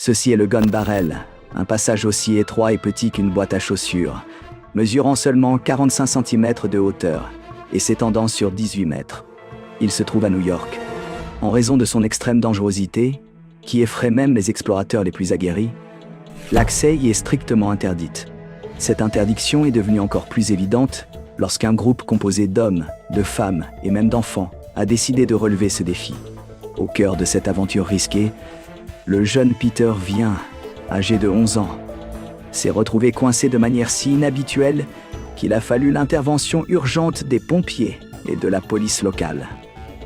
Ceci est le gun barrel, un passage aussi étroit et petit qu'une boîte à chaussures, mesurant seulement 45 cm de hauteur et s'étendant sur 18 mètres. Il se trouve à New York. En raison de son extrême dangerosité, qui effraie même les explorateurs les plus aguerris, l'accès y est strictement interdit. Cette interdiction est devenue encore plus évidente lorsqu'un groupe composé d'hommes, de femmes et même d'enfants a décidé de relever ce défi. Au cœur de cette aventure risquée, le jeune Peter vient, âgé de 11 ans, s'est retrouvé coincé de manière si inhabituelle qu'il a fallu l'intervention urgente des pompiers et de la police locale.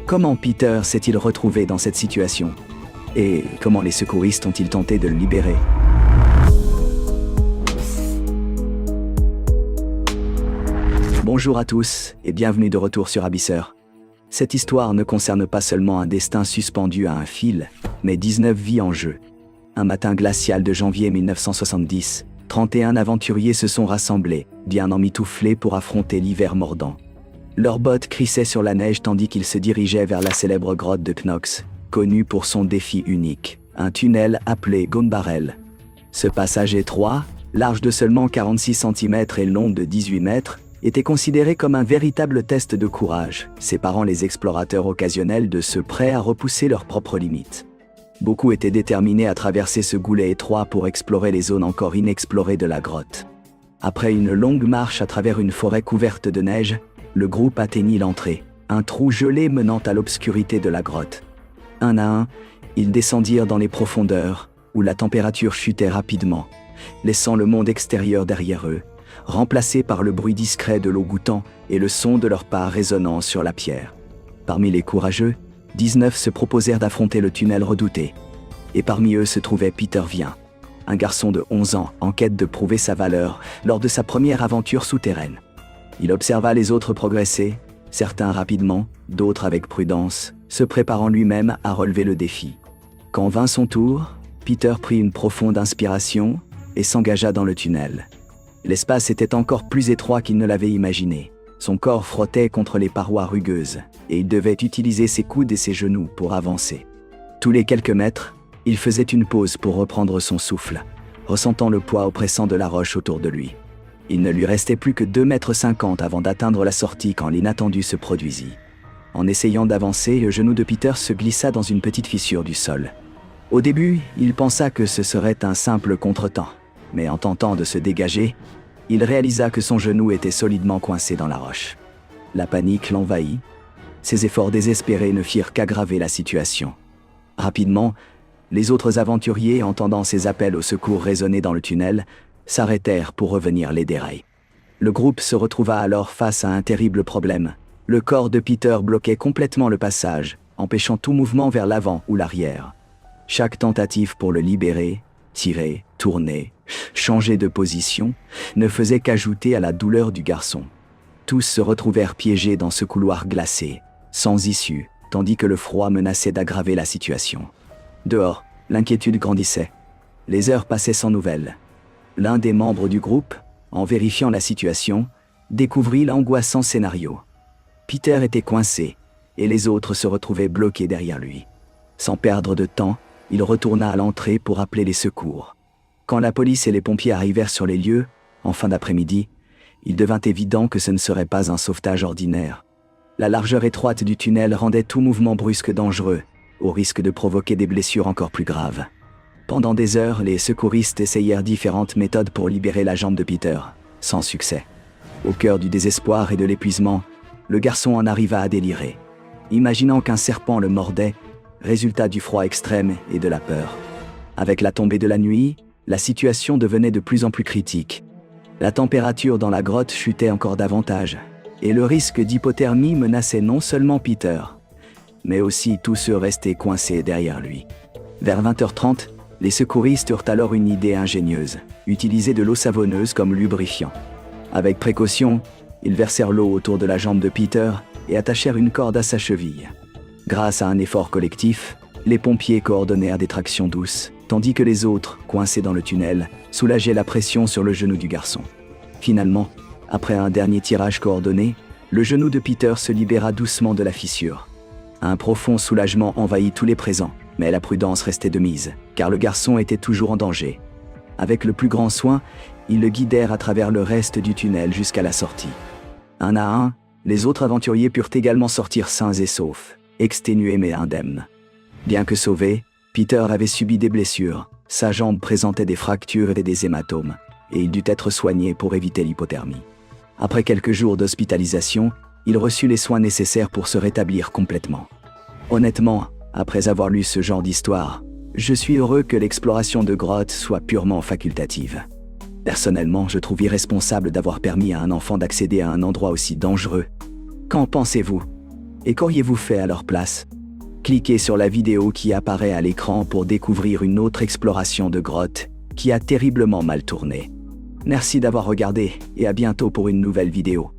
Comment Peter s'est-il retrouvé dans cette situation? Et comment les secouristes ont-ils tenté de le libérer? Bonjour à tous et bienvenue de retour sur Abysseur. Cette histoire ne concerne pas seulement un destin suspendu à un fil, mais 19 vies en jeu. Un matin glacial de janvier 1970, 31 aventuriers se sont rassemblés, bien emmitouflés pour affronter l'hiver mordant. Leurs bottes crissaient sur la neige tandis qu'ils se dirigeaient vers la célèbre grotte de Knox, connue pour son défi unique, un tunnel appelé Gun Barrel. Ce passage étroit, large de seulement 46 cm et long de 18 mètres, était considéré comme un véritable test de courage, séparant les explorateurs occasionnels de ceux prêts à repousser leurs propres limites. Beaucoup étaient déterminés à traverser ce goulet étroit pour explorer les zones encore inexplorées de la grotte. Après une longue marche à travers une forêt couverte de neige, le groupe atteignit l'entrée, un trou gelé menant à l'obscurité de la grotte. Un à un, ils descendirent dans les profondeurs, où la température chutait rapidement, laissant le monde extérieur derrière eux, remplacé par le bruit discret de l'eau goûtant et le son de leurs pas résonnant sur la pierre. Parmi les courageux, 19 se proposèrent d'affronter le tunnel redouté. Et parmi eux se trouvait Peter Vien, un garçon de 11 ans en quête de prouver sa valeur lors de sa première aventure souterraine. Il observa les autres progresser, certains rapidement, d'autres avec prudence, se préparant lui-même à relever le défi. Quand vint son tour, Peter prit une profonde inspiration et s'engagea dans le tunnel. L'espace était encore plus étroit qu'il ne l'avait imaginé. Son corps frottait contre les parois rugueuses, et il devait utiliser ses coudes et ses genoux pour avancer. Tous les quelques mètres, il faisait une pause pour reprendre son souffle, ressentant le poids oppressant de la roche autour de lui. Il ne lui restait plus que 2,50 m avant d'atteindre la sortie quand l'inattendu se produisit. En essayant d'avancer, le genou de Peter se glissa dans une petite fissure du sol. Au début, il pensa que ce serait un simple contretemps. Mais en tentant de se dégager, il réalisa que son genou était solidement coincé dans la roche. La panique l'envahit. Ses efforts désespérés ne firent qu'aggraver la situation. Rapidement, les autres aventuriers, entendant ces appels au secours résonner dans le tunnel, s'arrêtèrent pour revenir l'aider. Le groupe se retrouva alors face à un terrible problème. Le corps de Peter bloquait complètement le passage, empêchant tout mouvement vers l'avant ou l'arrière. Chaque tentative pour le libérer, tirer, tourner, changer de position, ne faisait qu'ajouter à la douleur du garçon. Tous se retrouvèrent piégés dans ce couloir glacé, sans issue, tandis que le froid menaçait d'aggraver la situation. Dehors, l'inquiétude grandissait. Les heures passaient sans nouvelles. L'un des membres du groupe, en vérifiant la situation, découvrit l'angoissant scénario. Peter était coincé, et les autres se retrouvaient bloqués derrière lui. Sans perdre de temps, il retourna à l'entrée pour appeler les secours. Quand la police et les pompiers arrivèrent sur les lieux, en fin d'après-midi, il devint évident que ce ne serait pas un sauvetage ordinaire. La largeur étroite du tunnel rendait tout mouvement brusque dangereux, au risque de provoquer des blessures encore plus graves. Pendant des heures, les secouristes essayèrent différentes méthodes pour libérer la jambe de Peter, sans succès. Au cœur du désespoir et de l'épuisement, le garçon en arriva à délirer, imaginant qu'un serpent le mordait, résultat du froid extrême et de la peur. Avec la tombée de la nuit, la situation devenait de plus en plus critique. La température dans la grotte chutait encore davantage, et le risque d'hypothermie menaçait non seulement Peter, mais aussi tous ceux restés coincés derrière lui. Vers 20h30, les secouristes eurent alors une idée ingénieuse, utiliser de l'eau savonneuse comme lubrifiant. Avec précaution, ils versèrent l'eau autour de la jambe de Peter et attachèrent une corde à sa cheville. Grâce à un effort collectif, les pompiers coordonnèrent des tractions douces, tandis que les autres, coincés dans le tunnel, soulageaient la pression sur le genou du garçon. Finalement, après un dernier tirage coordonné, le genou de Peter se libéra doucement de la fissure. Un profond soulagement envahit tous les présents, Mais la prudence restait de mise, car le garçon était toujours en danger. Avec le plus grand soin, ils le guidèrent à travers le reste du tunnel jusqu'à la sortie. Un à un, les autres aventuriers purent également sortir sains et saufs, exténués mais indemnes. Bien que sauvé, Peter avait subi des blessures, sa jambe présentait des fractures et des hématomes, et il dut être soigné pour éviter l'hypothermie. Après quelques jours d'hospitalisation, il reçut les soins nécessaires pour se rétablir complètement. Honnêtement, après avoir lu ce genre d'histoire, je suis heureux que l'exploration de grottes soit purement facultative. Personnellement, je trouve irresponsable d'avoir permis à un enfant d'accéder à un endroit aussi dangereux. Qu'en pensez-vous? Et qu'auriez-vous fait à leur place? Cliquez sur la vidéo qui apparaît à l'écran pour découvrir une autre exploration de grotte qui a terriblement mal tourné. Merci d'avoir regardé et à bientôt pour une nouvelle vidéo.